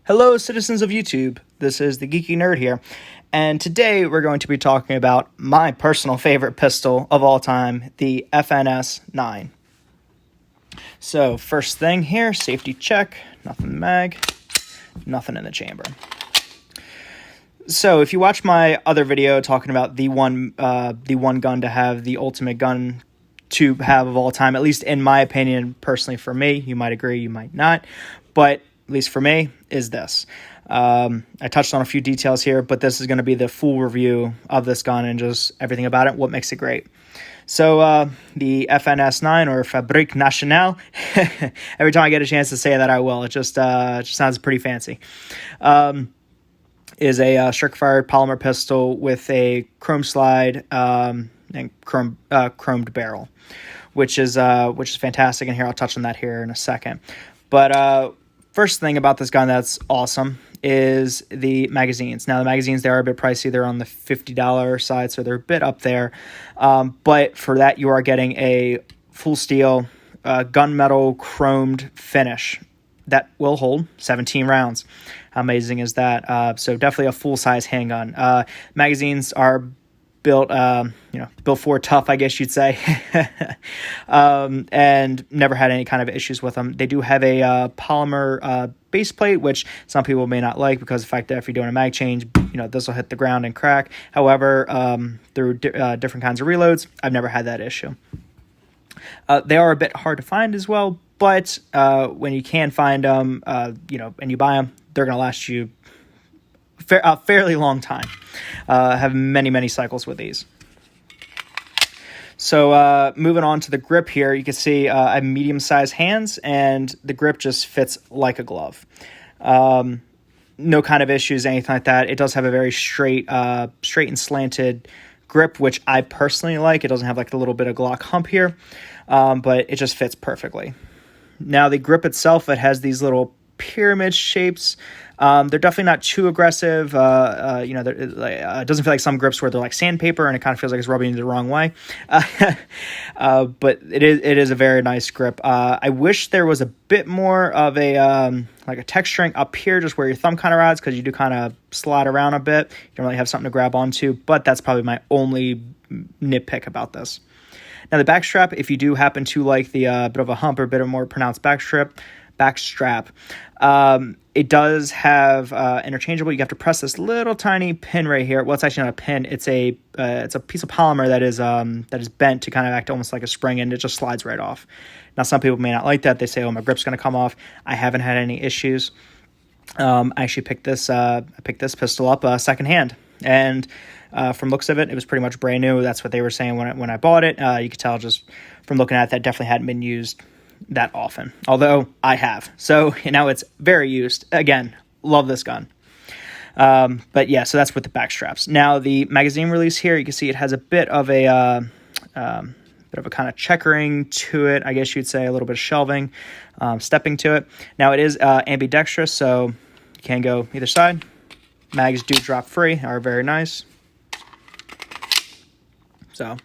Hello, citizens of YouTube. This is the Geeky Nerd here, and today we're going to be talking about my personal favorite pistol of all time, the FNS-9. So, first thing here, safety check, nothing in the mag, nothing in the chamber. So, if you watch my other video talking about the one gun to have, the ultimate gun to have of all time, at least in my opinion, personally for me, you might agree, you might not, but at least for me, is this. I touched on a few details here, but this is going to be the full review of this gun and just everything about it, what makes it great. So the FNS-9, or Fabrique Nationale, every time I get a chance to say that, I will. It just sounds pretty fancy. Is a strict-fired polymer pistol with a chrome slide and chromed barrel, which is fantastic. And here, I'll touch on that here in a second. But first thing about this gun that's awesome is the magazines. Now, the magazines, they are a bit pricey. They're on the $50 side, so they're a bit up there. But for that, you are getting a full steel gunmetal chromed finish that will hold 17 rounds. How amazing is that? So definitely a full-size handgun. Magazines are built for tough, I guess you'd say, and never had any kind of issues with them. They do have a polymer base plate, which some people may not like because of the fact that if you're doing a mag change, this will hit the ground and crack. However, through different kinds of reloads, I've never had that issue. They are a bit hard to find as well, but when you can find them, and you buy them, they're going to last you a fairly long time. Have many cycles with these. So moving on to the grip here, you can see I have medium-sized hands, and the grip just fits like a glove. No kind of issues, anything like that. It does have a very straight and slanted grip, which I personally like. It doesn't have like a little bit of Glock hump here, but it just fits perfectly. Now, the grip itself, it has these little pyramid shapes. They're definitely not too aggressive. It doesn't feel like some grips where they're like sandpaper and it kind of feels like it's rubbing you the wrong way. But it is a very nice grip. I wish there was a bit more of a like a texturing up here, just where your thumb kind of rides, because you do kind of slide around a bit. You don't really have something to grab onto, but that's probably my only nitpick about this. Now, the back strap, if you do happen to like the bit of a hump or a bit of more pronounced back strap, it does have interchangeable. You have to press this little tiny pin right here. Well, it's actually not a pin. It's a piece of polymer that is bent to kind of act almost like a spring, and it just slides right off. Now, some people may not like that. They say, "Oh, my grip's going to come off." I haven't had any issues. I actually picked this pistol up secondhand, and from looks of it, it was pretty much brand new. That's what they were saying when I bought it. You could tell just from looking at it, that definitely hadn't been used that often, although I have. So now it's very used. Again, love this gun. But yeah, so that's with the back straps. Now, the magazine release here, you can see it has a bit of a kind of checkering to it, I guess you'd say, a little bit of shelving, stepping to it. Now, it is ambidextrous, so you can go either side. Mags do drop free, are very nice. So,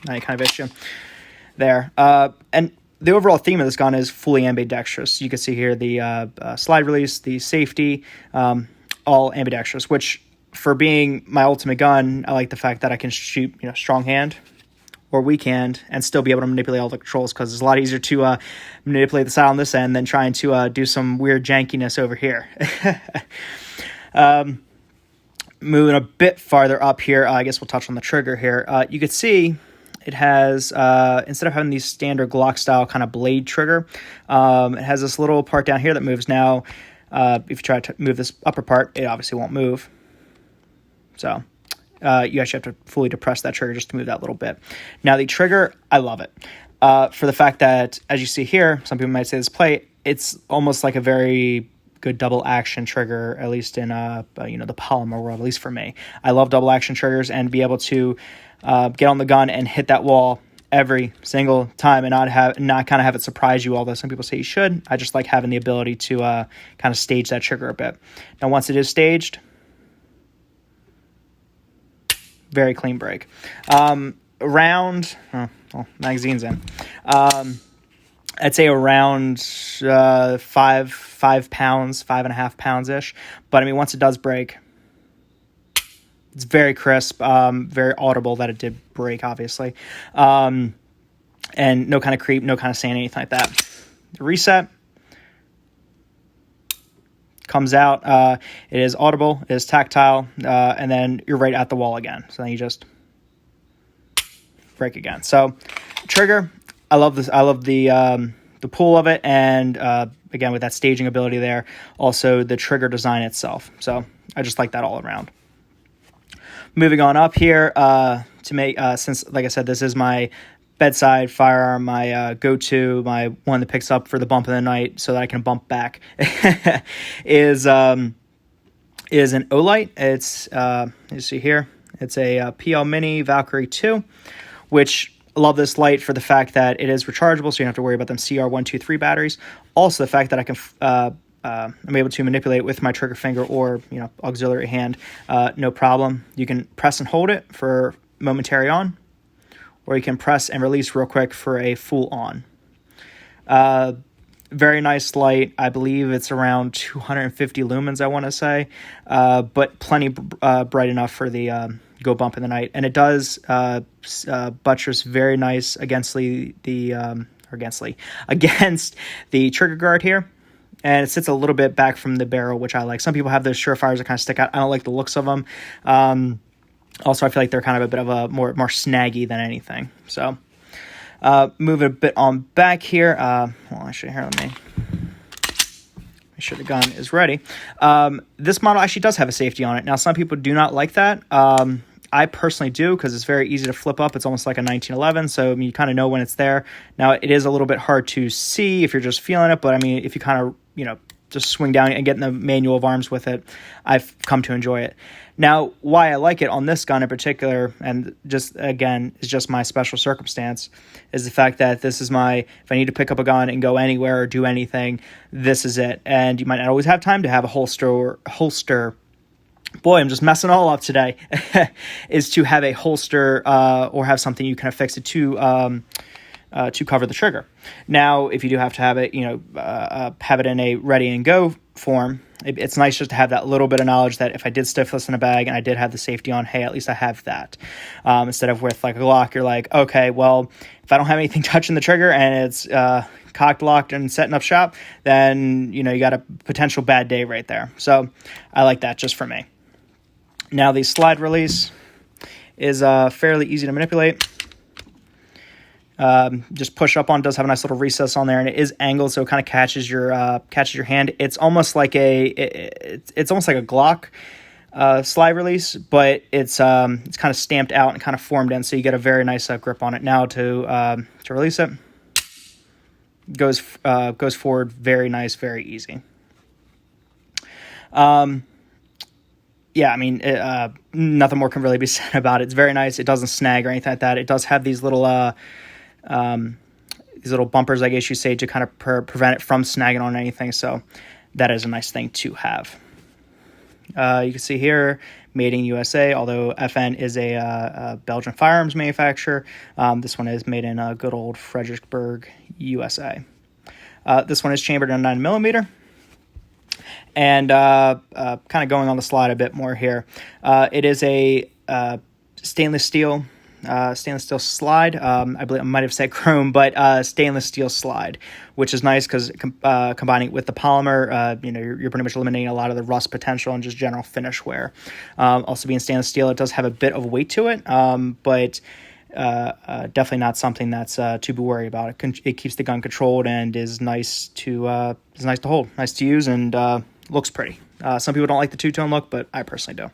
not any kind of issue there. And the overall theme of this gun is fully ambidextrous. You can see here the slide release, the safety, all ambidextrous, which for being my ultimate gun, I like the fact that I can shoot strong hand or weak hand and still be able to manipulate all the controls, because it's a lot easier to manipulate the side on this end than trying to do some weird jankiness over here. Moving a bit farther up here, I guess we'll touch on the trigger here. You could see it has, instead of having the standard Glock style kind of blade trigger, it has this little part down here that moves. Now, if you try to move this upper part, it obviously won't move. So you actually have to fully depress that trigger just to move that little bit. Now, the trigger, I love it. For the fact that, as you see here, some people might say this plate, it's almost like a very good double action trigger, at least in the polymer world, at least for me. I love double action triggers, and be able to get on the gun and hit that wall every single time and not kind of have it surprise you, although some people say you should. I just like having the ability to kind of stage that trigger a bit. Now, once it is staged, very clean break. Magazine's in. I'd say around 5 pounds, 5.5 pounds ish. But I mean, once it does break, it's very crisp, very audible that it did break, obviously. And no kind of creep, no kind of sand, anything like that. The reset comes out. It is audible, it is tactile, and then you're right at the wall again. So then you just break again. So trigger, I love this. I love the pull of it, and again with that staging ability there. Also the trigger design itself. So I just like that all around. Moving on up here to make since, like I said, this is my bedside firearm, my go-to, my one that picks up for the bump in the night so that I can bump back, is an Olight. It's you see here, it's a PL Mini Valkyrie 2, which I love this light for the fact that it is rechargeable, so you don't have to worry about them CR123 batteries. Also, the fact that I can I'm able to manipulate it with my trigger finger or auxiliary hand, no problem. You can press and hold it for momentary on, or you can press and release real quick for a full on. Very nice light. I believe it's around 250 lumens, I want to say, but plenty bright enough for the go bump in the night. And it does buttress very nice against the trigger guard here. And it sits a little bit back from the barrel, which I like. Some people have those Surefires that kind of stick out. I don't like the looks of them. Also, I feel like they're kind of a bit of a more snaggy than anything. So, moving a bit on back here. Well, actually, here, let me make sure the gun is ready. This model actually does have a safety on it. Now, some people do not like that. I personally do, because it's very easy to flip up. It's almost like a 1911, so I mean, you kind of know when it's there. Now, it is a little bit hard to see if you're just feeling it, but I mean, if you kind of, just swing down and get in the manual of arms with it, I've come to enjoy it. Now, why I like it on this gun in particular, and just, again, is just my special circumstance, is the fact that this is if I need to pick up a gun and go anywhere or do anything, this is it. And you might not always have time to have a holster. Boy, I'm just messing all up today. Is to have a holster or have something you can affix it to cover the trigger. Now, if you do have to have it, have it in a ready and go form, it's nice just to have that little bit of knowledge that if I did stiff this in a bag and I did have the safety on, hey, at least I have that. Instead of with like a Glock, you're like, okay, well, if I don't have anything touching the trigger and it's cocked, locked, and setting up shop, then, you got a potential bad day right there. So I like that just for me. Now, the slide release is fairly easy to manipulate. Just push up on. Does have a nice little recess on there, and it is angled, so it kind of catches your hand. It's almost like it's almost like a Glock slide release, but it's kind of stamped out and kind of formed in, so you get a very nice grip on it. Now to release it, goes forward very nice, very easy. Yeah, I mean, nothing more can really be said about it. It's very nice. It doesn't snag or anything like that. It does have these little bumpers, I guess you say, to kind of prevent it from snagging on anything. So that is a nice thing to have. You can see here, made in USA, although FN is a Belgian firearms manufacturer. This one is made in good old Fredericksburg, USA. This one is chambered in 9mm. And kind of going on the slide a bit more here, it is a stainless steel slide. I believe I might have said chrome, but stainless steel slide, which is nice because combining it with the polymer, you're pretty much eliminating a lot of the rust potential and just general finish wear. Also being stainless steel, it does have a bit of weight to it, but definitely not something that's to be worried about. It keeps the gun controlled and is nice to hold, nice to use, and looks pretty. Some people don't like the two-tone look, but I personally do.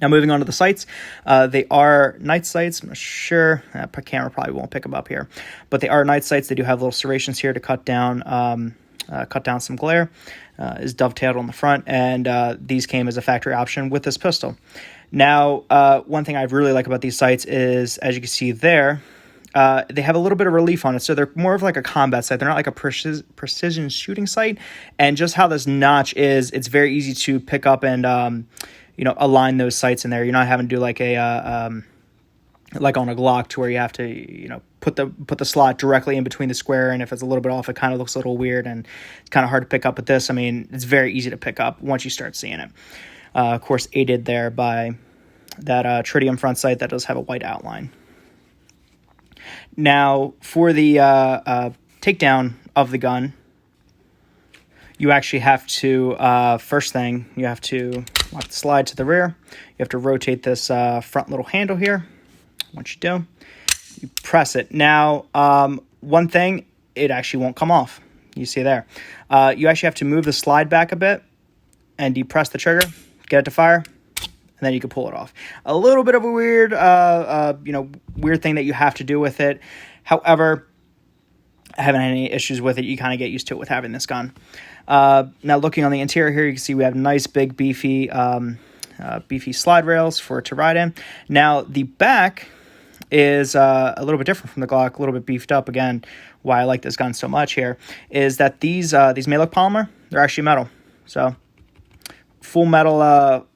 Now, moving on to the sights, they are night sights. I'm not sure, camera probably won't pick them up here, but they are night sights. They do have little serrations here to cut down some glare. Is dovetailed on the front, and these came as a factory option with this pistol. Now, one thing I really like about these sights is, as you can see there, they have a little bit of relief on it, so they're more of like a combat sight. They're not like a precision shooting sight, and just how this notch is, it's very easy to pick up and align those sights in there. You're not having to do like a like on a Glock, to where you have to, you know, put the slot directly in between the square, and if it's a little bit off, it kind of looks a little weird, and it's kind of hard to pick up. With this, I mean, it's very easy to pick up once you start seeing it. Of course, aided there by that tritium front sight that does have a white outline. Now, for the takedown of the gun, you actually have to, first thing, you have to lock the slide to the rear. You have to rotate this front little handle here. Once you do, you press it. Now, one thing, it actually won't come off. You see there. You actually have to move the slide back a bit and depress the trigger, get it to fire, and then you can pull it off. A little bit of a weird, weird thing that you have to do with it. However, I haven't had any issues with it. You kind of get used to it with having this gun. Now, looking on the interior here, you can see we have nice, big, beefy slide rails for it to ride in. Now, the back is a little bit different from the Glock, a little bit beefed up. Again, why I like this gun so much here is that these may look polymer, they're actually metal. So full metal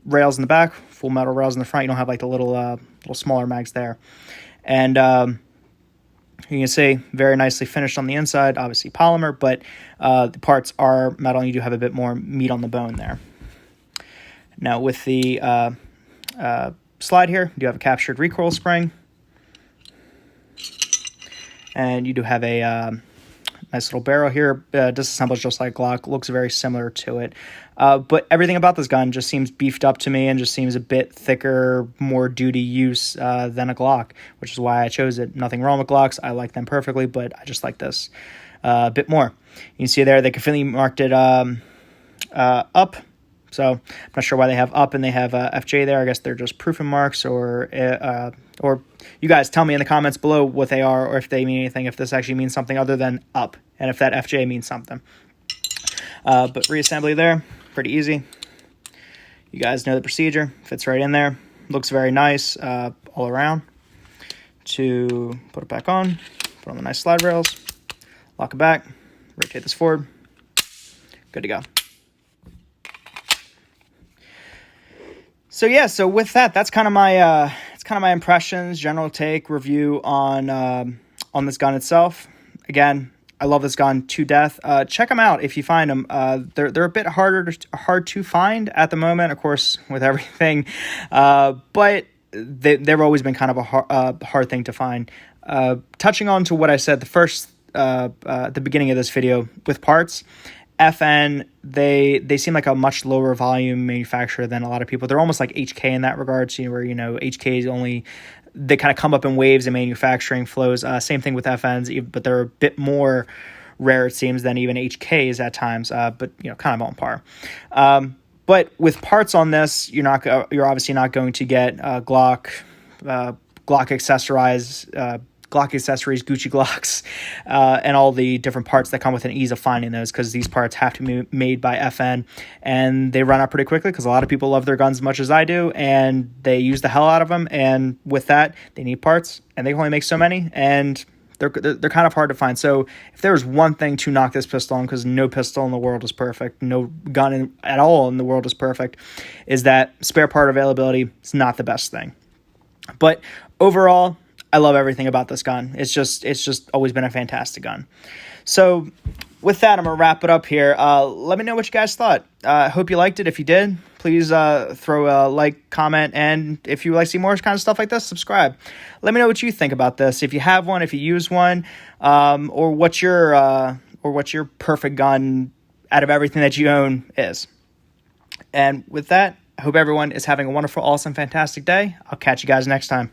rails in the back, full metal rails in the front. You don't have like the little smaller mags there. And you can see very nicely finished on the inside, obviously polymer, but the parts are metal, and you do have a bit more meat on the bone there. Now with the slide here, you do have a captured recoil spring, and you do have a nice little barrel here, disassembled just like Glock, looks very similar to it. But everything about this gun just seems beefed up to me, and just seems a bit thicker, more duty use than a Glock, which is why I chose it. Nothing wrong with Glocks, I like them perfectly, but I just like this a bit more. You can see there they conveniently marked it up. So I'm not sure why they have up and they have FJ there. I guess they're just proofing marks, or you guys tell me in the comments below what they are, or if they mean anything, if this actually means something other than up, and if that FJ means something. But reassembly there, pretty easy. You guys know the procedure. Fits right in there. Looks very nice all around. To put it back on, put on the nice slide rails, lock it back, rotate this forward. Good to go. So yeah, so with that, that's kind of my impressions, general take, review on this gun itself. Again, I love this gun to death. Check them out if you find them. They're a bit hard to find at the moment, of course, with everything. But they've always been kind of a hard thing to find. Touching on to what I said at the beginning of this video with parts. FN, they seem like a much lower volume manufacturer than a lot of people. They're almost like HK in that regard, so where, HK is only, they kind of come up in waves in manufacturing flows. Same thing with FNs, but they're a bit more rare, it seems, than even HKs at times, but kind of on par. But with parts on this, you're obviously not going to get Glock accessories, Gucci Glocks, and all the different parts that come with an ease of finding those, because these parts have to be made by FN, and they run out pretty quickly because a lot of people love their guns as much as I do, and they use the hell out of them, and with that, they need parts, and they can only make so many, and they're kind of hard to find. So if there was one thing to knock this pistol on, because no pistol in the world is perfect, no gun at all in the world is perfect, is that spare part availability is not the best thing. But overall, I love everything about this gun. It's just always been a fantastic gun. So with that, I'm going to wrap it up here. Let me know what you guys thought. I hope you liked it. If you did, please throw a like, comment, and if you like to see more kind of stuff like this, subscribe. Let me know what you think about this. If you have one, if you use one, or what your perfect gun out of everything that you own is. And with that, I hope everyone is having a wonderful, awesome, fantastic day. I'll catch you guys next time.